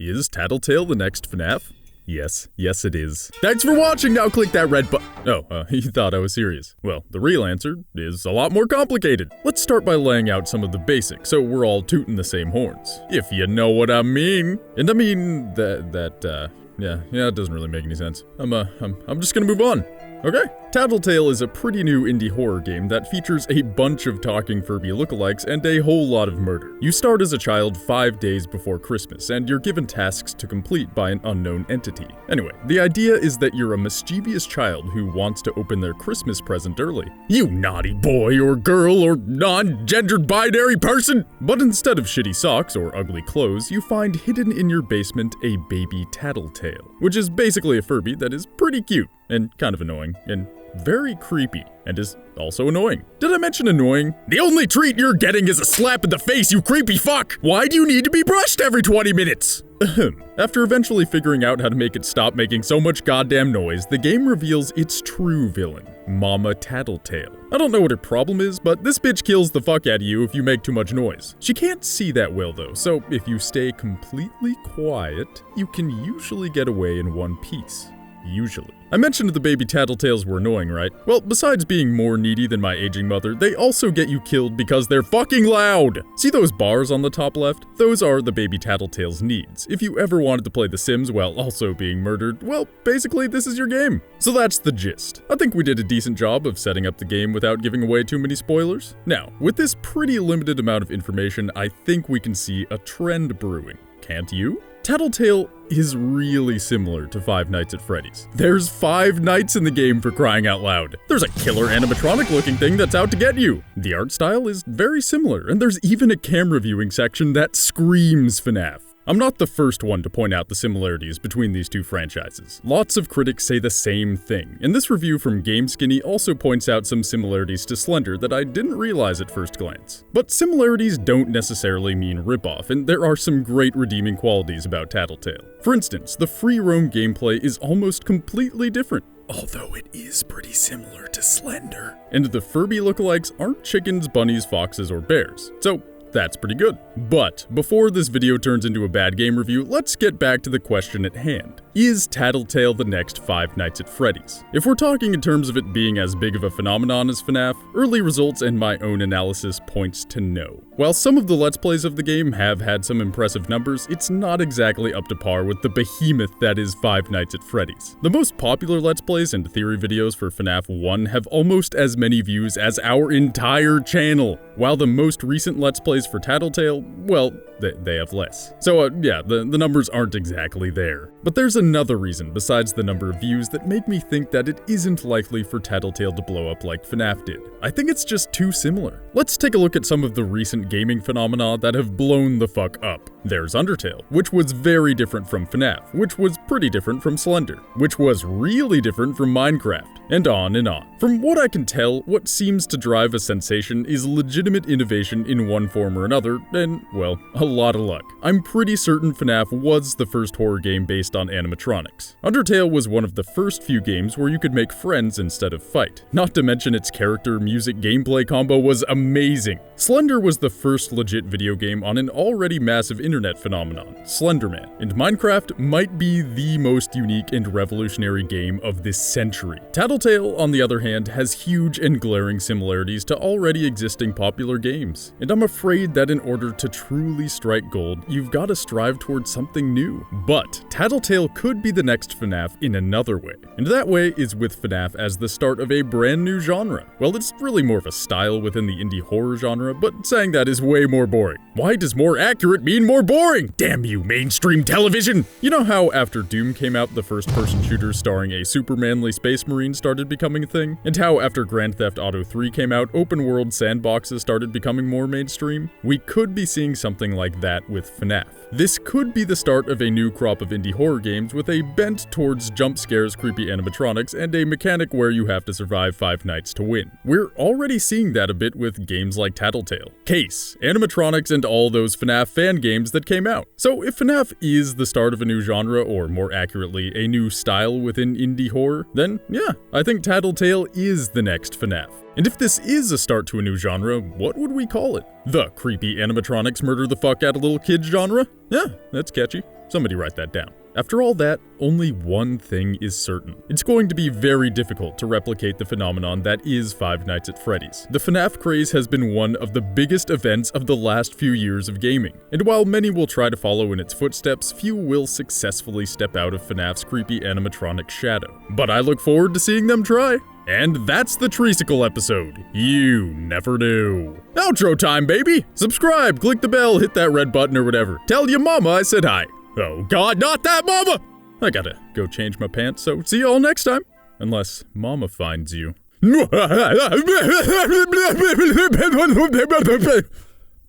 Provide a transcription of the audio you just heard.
Is Tattletale the next FNAF? Yes, it is. Thanks for watching, now click that red button. Oh, you thought I was serious. Well, the real answer is a lot more complicated. Let's start by laying out some of the basics so we're all tooting the same horns. If you know what I mean. And I mean yeah, it doesn't really make any sense. I'm just gonna move on. Okay. Tattletale is a pretty new indie horror game that features a bunch of talking Furby lookalikes and a whole lot of murder. You start as a child 5 days before Christmas, and you're given tasks to complete by an unknown entity. Anyway, the idea is that you're a mischievous child who wants to open their Christmas present early. You naughty boy or girl or non-gendered binary person! But instead of shitty socks or ugly clothes, you find hidden in your basement a baby Tattletale, which is basically a Furby that is pretty cute and kind of annoying and very creepy, and is also annoying. Did I mention annoying? The only treat you're getting is a slap in the face, you creepy fuck! Why do you need to be brushed every 20 minutes? After eventually figuring out how to make it stop making so much goddamn noise, the game reveals its true villain, Mama Tattletale. I don't know what her problem is, but this bitch kills the fuck out of you if you make too much noise. She can't see that well though, so if you stay completely quiet, you can usually get away in one piece. Usually. I mentioned the baby Tattletales were annoying, right? Well, besides being more needy than my aging mother, they also get you killed because they're fucking loud! See those bars on the top left? Those are the baby Tattletale's needs. If you ever wanted to play The Sims while also being murdered, well, basically this is your game. So that's the gist. I think we did a decent job of setting up the game without giving away too many spoilers. Now, with this pretty limited amount of information, I think we can see a trend brewing. Can't you? Tattletale is really similar to Five Nights at Freddy's. There's 5 nights in the game, for crying out loud. There's a killer animatronic looking thing that's out to get you. The art style is very similar, and there's even a camera viewing section that screams FNAF. I'm not the first one to point out the similarities between these two franchises. Lots of critics say the same thing, and this review from GameSkinny also points out some similarities to Slender that I didn't realize at first glance. But similarities don't necessarily mean ripoff, and there are some great redeeming qualities about Tattletale. For instance, the free roam gameplay is almost completely different, although it is pretty similar to Slender. And the Furby lookalikes aren't chickens, bunnies, foxes, or bears. So that's pretty good. But before this video turns into a bad game review, let's get back to the question at hand. Is Tattletale the next Five Nights at Freddy's? If we're talking in terms of it being as big of a phenomenon as FNAF, early results and my own analysis points to no. While some of the Let's Plays of the game have had some impressive numbers, it's not exactly up to par with the behemoth that is Five Nights at Freddy's. The most popular Let's Plays and theory videos for FNAF 1 have almost as many views as our entire channel, while the most recent Let's Plays for Tattletale, well, they have less. So yeah, the numbers aren't exactly there. But there's another reason besides the number of views that make me think that it isn't likely for Tattletale to blow up like FNAF did. I think it's just too similar. Let's take a look at some of the recent gaming phenomena that have blown the fuck up. There's Undertale, which was very different from FNAF, which was pretty different from Slender, which was really different from Minecraft, and on and on. From what I can tell, what seems to drive a sensation is legitimate innovation in one form or another, and, well, a lot of luck. I'm pretty certain FNAF was the first horror game based on animatronics. Undertale was one of the first few games where you could make friends instead of fight. Not to mention its character, music, gameplay combo was amazing. Slender was the first legit video game on an already massive internet phenomenon, Slenderman, and Minecraft might be the most unique and revolutionary game of this century. Tattletale, on the other hand, has huge and glaring similarities to already existing popular games, and I'm afraid that in order to truly strike gold, you've got to strive towards something new. But Tattletale could be the next FNAF in another way, and that way is with FNAF as the start of a brand new genre. Well, it's really more of a style within the indie horror genre, but saying that is way more boring. Why does more accurate mean more boring? Damn you, mainstream television! You know how after Doom came out, the first-person shooter starring a super manly space marine started becoming a thing? And how after Grand Theft Auto 3 came out, open-world sandboxes started becoming more mainstream? We could be seeing something like that with FNAF. This could be the start of a new crop of indie horror games with a bent towards jump scares, creepy animatronics, and a mechanic where you have to survive 5 nights to win. We're already seeing that a bit with games like Tattletale, Case, animatronics, and all those FNAF fan games that came out. So if FNAF is the start of a new genre, or more accurately, a new style within indie horror, then yeah, I think Tattletale is the next FNAF. And if this is a start to a new genre, what would we call it? The creepy animatronics murder the fuck out of little kids genre? Yeah, that's catchy. Somebody write that down. After all that, only one thing is certain. It's going to be very difficult to replicate the phenomenon that is Five Nights at Freddy's. The FNAF craze has been one of the biggest events of the last few years of gaming, and while many will try to follow in its footsteps, few will successfully step out of FNAF's creepy animatronic shadow. But I look forward to seeing them try. And that's the Treesicle episode. You never knew. Outro time, baby! Subscribe, click the bell, hit that red button or whatever. Tell your mama I said hi. Oh god, not that mama! I gotta go change my pants, so see y'all next time. Unless mama finds you.